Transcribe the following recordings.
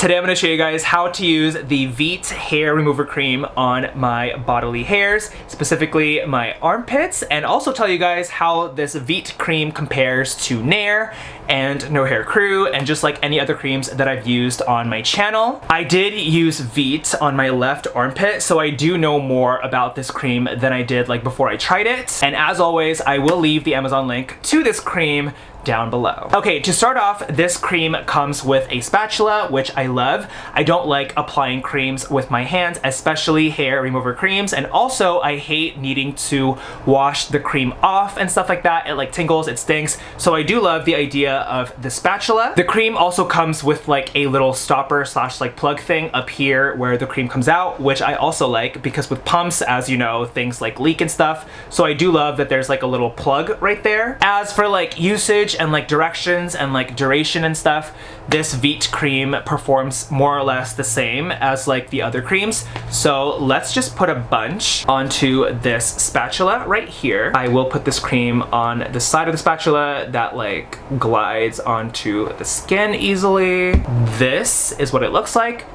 Today I'm going to show you guys how to use the VEET hair remover cream on my bodily hairs, specifically my armpits, and also tell you guys how this VEET cream compares to Nair and No Hair Crew and just like any other creams that I've used on my channel. I did use VEET on my left armpit, so I do know more about this cream than I did like before I tried it. And as always, I will leave the Amazon link to this cream down below. Okay, to start off, this cream comes with a spatula, which I love. I don't like applying creams with my hands, especially hair remover creams, and also I hate needing to wash the cream off and stuff like that. It like tingles, it stinks, so I do love the idea of the spatula. The cream also comes with like a little stopper slash like plug thing up here where the cream comes out, which I also like because with pumps, as you know, things like leak and stuff, so I do love that there's like a little plug right there. As for like usage and like directions and like duration and stuff, this VEET cream performs more or less the same as like the other creams. So let's just put a bunch onto this spatula right here. I will put this cream on the side of the spatula that like glides onto the skin easily. This is what it looks like.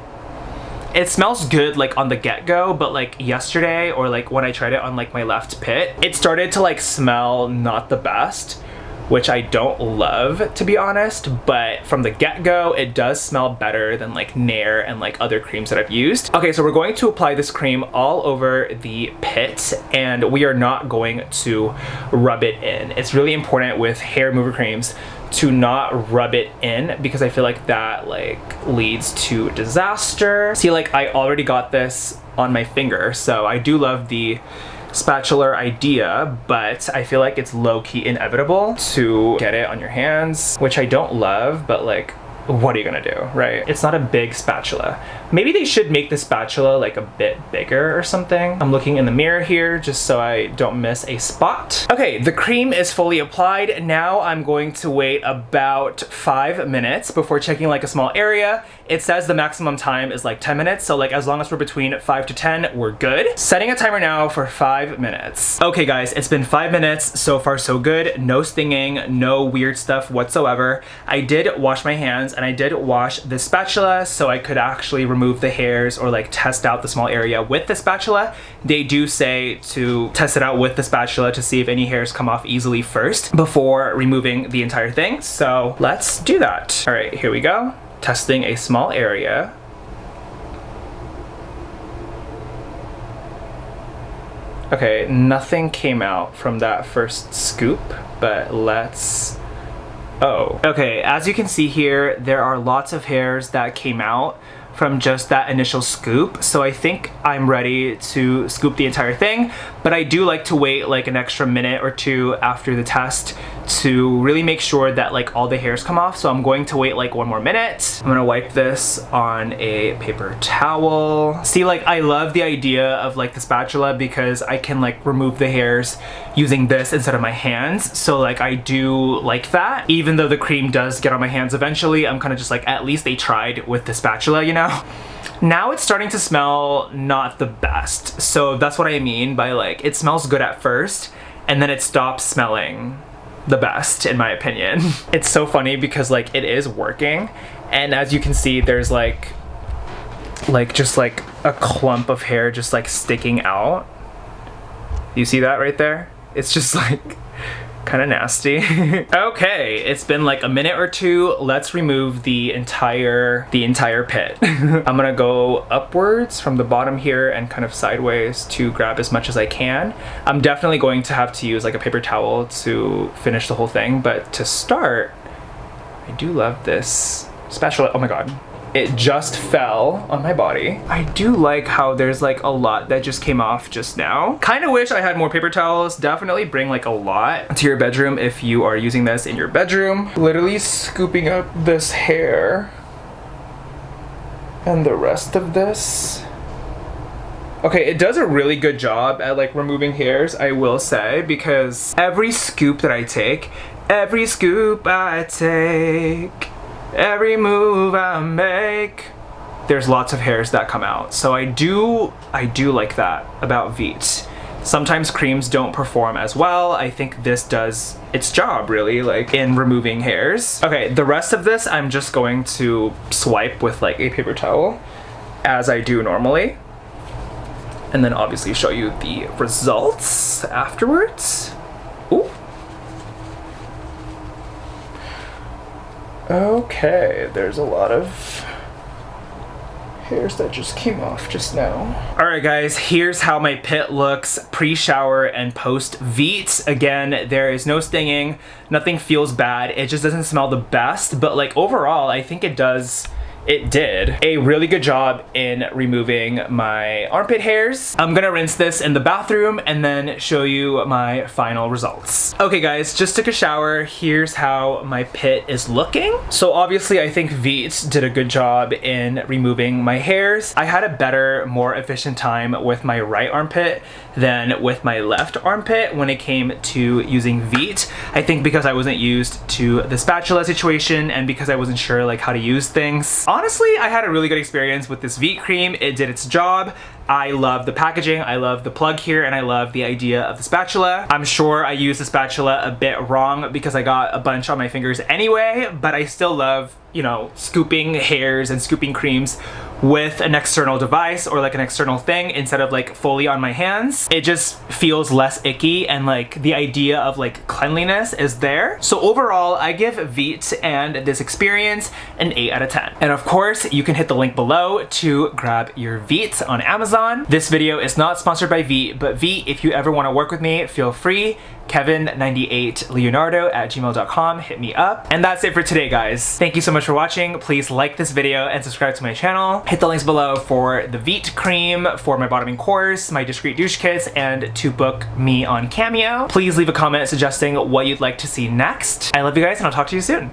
It smells good like on the get-go, but like yesterday or like when I tried it on like my left pit, it started to like smell not the best, which I don't love, to be honest, but from the get-go, it does smell better than like Nair and like other creams that I've used. Okay, so we're going to apply this cream all over the pit, and we are not going to rub it in. It's really important with hair remover creams to not rub it in because I feel like that like leads to disaster. See, like I already got this on my finger, so I do love the spatula idea, but I feel like it's low-key inevitable to get it on your hands, which I don't love, but like, what are you gonna do, right? It's not a big spatula. Maybe they should make the spatula like a bit bigger or something. I'm looking in the mirror here just so I don't miss a spot. Okay, the cream is fully applied. Now I'm going to wait about 5 minutes before checking like a small area. It says the maximum time is like 10 minutes, so like as long as we're between 5 to 10, we're good. Setting a timer now for 5 minutes. Okay guys, it's been 5 minutes. So far so good. No stinging, no weird stuff whatsoever. I did wash my hands and I did wash the spatula so I could actually remove the hairs or like test out the small area with the spatula. They do say to test it out with the spatula to see if any hairs come off easily first before removing the entire thing. So let's do that. All right, here we go. Testing a small area. Okay, nothing came out from that first scoop, but let's... Oh, okay, as you can see here, there are lots of hairs that came out from just that initial scoop, so I think I'm ready to scoop the entire thing, but I do like to wait like an extra minute or two after the test to really make sure that like all the hairs come off, so I'm going to wait like 1 more minute. I'm gonna wipe this on a paper towel. See, like I love the idea of like the spatula because I can like remove the hairs using this instead of my hands, so like I do like that. Even though the cream does get on my hands eventually, I'm kind of just like, at least they tried with the spatula, you know? Now it's starting to smell not the best, so that's what I mean by like it smells good at first and then it stops smelling the best, in my opinion. It's so funny because like it is working, and as you can see, there's like just like a clump of hair just like sticking out. You see that right there? It's just like kind of nasty. Okay, it's been like a minute or two. Let's remove the entire pit. I'm gonna go upwards from the bottom here and kind of sideways to grab as much as I can. I'm definitely going to have to use like a paper towel to finish the whole thing, but to start, I do love this spatula. Oh my god. It just fell on my body. I do like how there's like a lot that just came off just now. Kind of wish I had more paper towels. Definitely bring like a lot to your bedroom if you are using this in your bedroom. Literally scooping up this hair and the rest of this. Okay, it does a really good job at like removing hairs, I will say, because every scoop that I take, every move I make, there's lots of hairs that come out. So I do like that about VEET. Sometimes creams don't perform as well. I think this does its job really, like in removing hairs. Okay, the rest of this I'm just going to swipe with like a paper towel as I do normally. And then obviously show you the results afterwards. Ooh. Okay, there's a lot of hairs that just came off just now. All right guys, here's how my pit looks pre-shower and post-VEET. Again, there is no stinging, nothing feels bad, it just doesn't smell the best, but like overall, I think it did a really good job in removing my armpit hairs. I'm gonna rinse this in the bathroom and then show you my final results. Okay guys, just took a shower. Here's how my pit is looking. So obviously I think VEET did a good job in removing my hairs. I had a better, more efficient time with my right armpit than with my left armpit when it came to using VEET. I think because I wasn't used to the spatula situation and because I wasn't sure like how to use things. Honestly, I had a really good experience with this VEET cream. It did its job. I love the packaging, I love the plug here, and I love the idea of the spatula. I'm sure I used the spatula a bit wrong because I got a bunch on my fingers anyway, but I still love, you know, scooping hairs and scooping creams with an external device or like an external thing instead of like fully on my hands. It just feels less icky and like the idea of like cleanliness is there. So overall, I give VEET and this experience an 8 out of 10. And of course, you can hit the link below to grab your VEET on Amazon. This video is not sponsored by VEET, but VEET, if you ever want to work with me, feel free. Kevin98leonardo@gmail.com, hit me up. And that's it for today, guys. Thank you so much for watching. Please like this video and subscribe to my channel. Hit the links below for the VEET cream, for my bottoming course, my discreet douche kits, and to book me on Cameo. Please leave a comment suggesting what you'd like to see next. I love you guys and I'll talk to you soon.